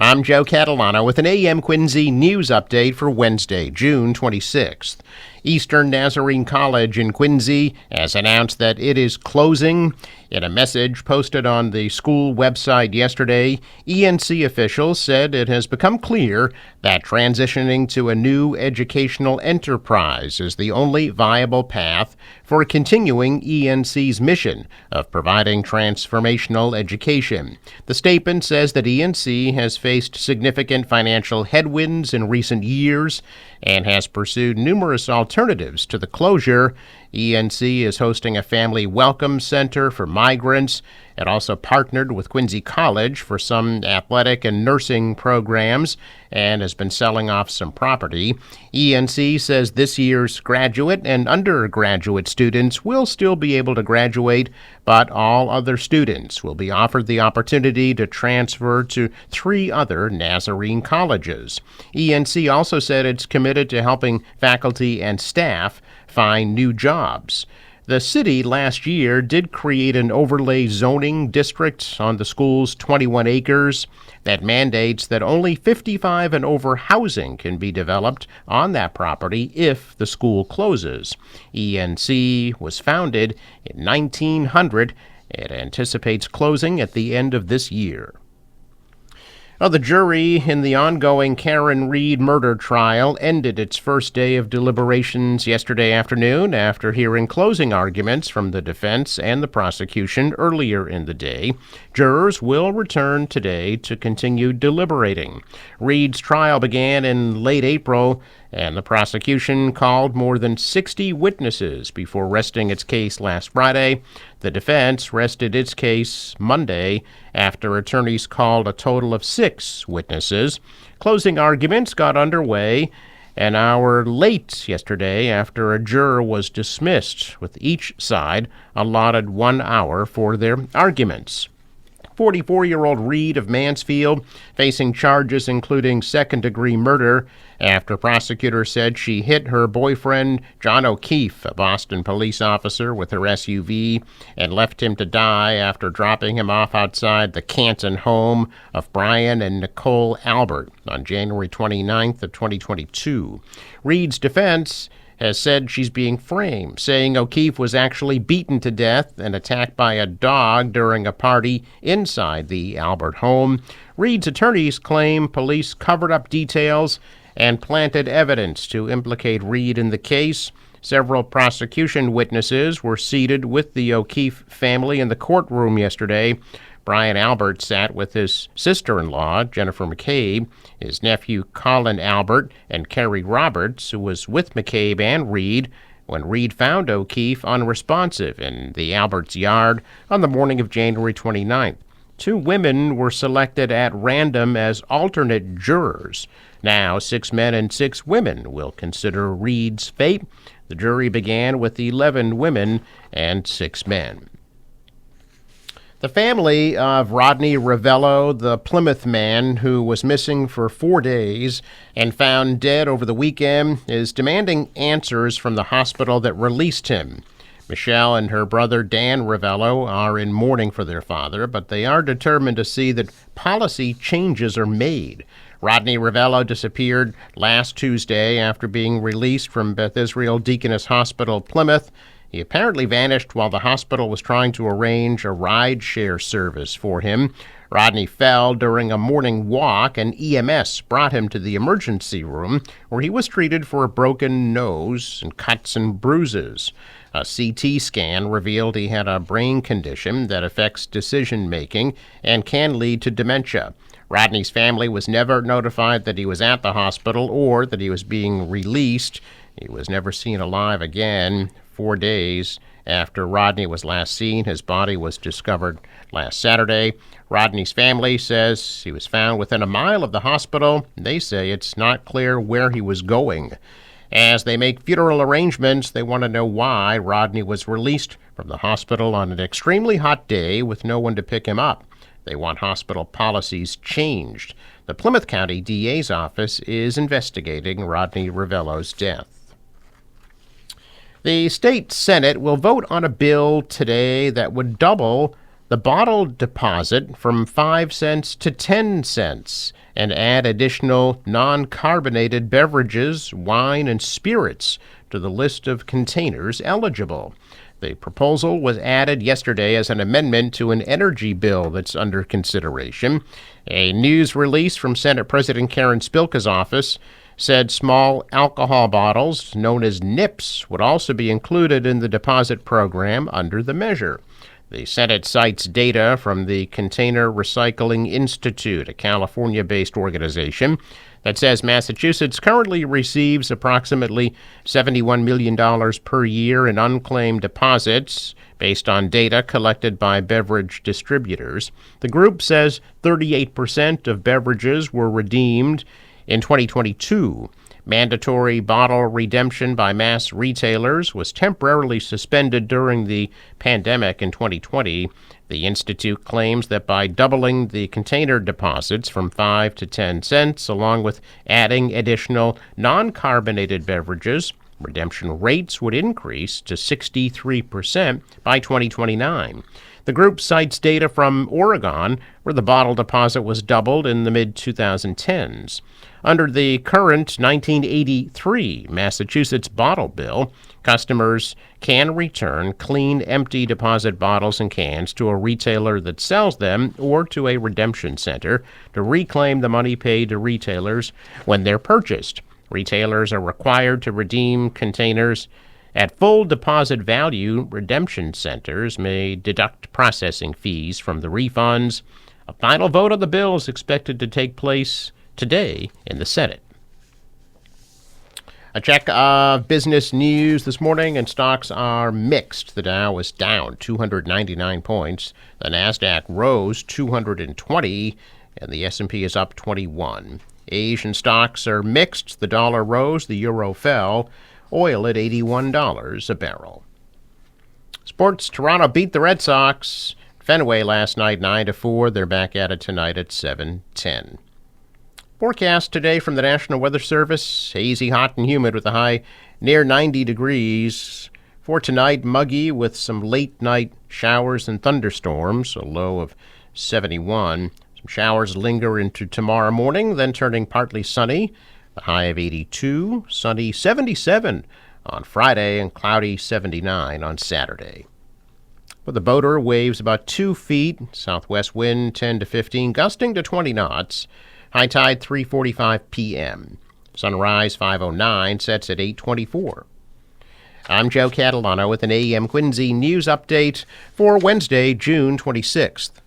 I'm Joe Catalano with an AM Quincy news update for Wednesday, June 26th. Eastern Nazarene College in Quincy has announced that it is closing. In a message posted on the school website yesterday, ENC officials said it has become clear that transitioning to a new educational enterprise is the only viable path for continuing ENC's mission of providing transformational education. The statement says that ENC has faced significant financial headwinds in recent years and has pursued numerous alternatives to the closure. ENC is hosting a family welcome center for migrants. It also partnered with Quincy College for some athletic and nursing programs and has been selling off some property. ENC says this year's graduate and undergraduate students will still be able to graduate, but all other students will be offered the opportunity to transfer to 3 other Nazarene colleges. ENC also said it's committed to helping faculty and staff find new jobs. The city last year did create an overlay zoning district on the school's 21 acres that mandates that only 55 and over housing can be developed on that property if the school closes. ENC was founded in 1900. It anticipates closing at the end of this year. The jury in the ongoing Karen Read murder trial ended its first day of deliberations yesterday afternoon after hearing closing arguments from the defense and the prosecution earlier in the day. Jurors will return today to continue deliberating. Read's trial began in late April, and the prosecution called more than 60 witnesses before resting its case last Friday. The defense rested its case Monday after attorneys called a total of 6 witnesses. Closing arguments got underway an hour late yesterday after a juror was dismissed, with each side allotted 1 hour for their arguments. 44-year-old Read of Mansfield facing charges including second-degree murder after prosecutors said she hit her boyfriend, John O'Keefe, a Boston police officer, with her SUV and left him to die after dropping him off outside the Canton home of Brian and Nicole Albert on January 29th of 2022. Read's defense has said she's being framed, saying O'Keefe was actually beaten to death and attacked by a dog during a party inside the Albert home. Read's attorneys claim police covered up details and planted evidence to implicate Read in the case. Several prosecution witnesses were seated with the O'Keefe family in the courtroom yesterday. Brian Albert sat with his sister-in-law, Jennifer McCabe, his nephew, Colin Albert, and Carrie Roberts, who was with McCabe and Read when Read found O'Keefe unresponsive in the Alberts' yard on the morning of January 29th. 2 women were selected at random as alternate jurors. Now, 6 men and 6 women will consider Read's fate. The jury began with 11 women and 6 men. The family of Rodney Ravello, the Plymouth man who was missing for 4 days and found dead over the weekend, is demanding answers from the hospital that released him. Michelle and her brother Dan Ravello are in mourning for their father, but they are determined to see that policy changes are made. Rodney Ravello disappeared last Tuesday after being released from Beth Israel Deaconess Hospital, Plymouth. He apparently vanished while the hospital was trying to arrange a ride-share service for him. Rodney fell during a morning walk, and EMS brought him to the emergency room, where he was treated for a broken nose and cuts and bruises. A CT scan revealed he had a brain condition that affects decision-making and can lead to dementia. Rodney's family was never notified that he was at the hospital or that he was being released. He was never seen alive again. 4 days after Rodney was last seen, his body was discovered last Saturday. Rodney's family says he was found within a mile of the hospital. They say it's not clear where he was going. As they make funeral arrangements, they want to know why Rodney was released from the hospital on an extremely hot day with no one to pick him up. They want hospital policies changed. The Plymouth County DA's office is investigating Rodney Ravello's death. The state Senate will vote on a bill today that would double the bottle deposit from 5 cents to 10 cents and add additional non-carbonated beverages, wine, and spirits to the list of containers eligible. The proposal was added yesterday as an amendment to an energy bill that's under consideration. A news release from Senate President Karen Spilka's office said small alcohol bottles, known as NIPs, would also be included in the deposit program under the measure. The Senate cites data from the Container Recycling Institute, a California-based organization, that says Massachusetts currently receives approximately $71 million per year in unclaimed deposits based on data collected by beverage distributors. The group says 38% of beverages were redeemed in 2022. Mandatory bottle redemption by mass retailers was temporarily suspended during the pandemic in 2020. The Institute claims that by doubling the container deposits from 5 to 10 cents, along with adding additional non-carbonated beverages, redemption rates would increase to 63% by 2029. The group cites data from Oregon, where the bottle deposit was doubled in the mid-2010s. Under the current 1983 Massachusetts bottle bill, customers can return clean, empty deposit bottles and cans to a retailer that sells them or to a redemption center to reclaim the money paid to retailers when they're purchased. Retailers are required to redeem containers at full deposit value. Redemption centers may deduct processing fees from the refunds. A final vote on the bill is expected to take place today in the Senate. A check of business news this morning, and stocks are mixed. The Dow was down 299 points. The Nasdaq rose 220, and the S&P is up 21. Asian stocks are mixed. The dollar rose, the euro fell. Oil at $81 a barrel. Sports, Toronto beat the Red Sox Fenway last night 9-4. They're back at it tonight at 7:10. Forecast today from the National Weather Service: hazy, hot, and humid with a high near 90 degrees. For tonight, muggy with some late-night showers and thunderstorms, a low of 71. Some showers linger into tomorrow morning, then turning partly sunny, a high of 82. Sunny 77 on Friday and cloudy 79 on Saturday. For the boater, waves about 2 feet, southwest wind 10 to 15, gusting to 20 knots. High tide 3:45 p.m. Sunrise 5:09, sets at 8:24. I'm Joe Catalano with an AM Quincy news update for Wednesday, June 26th.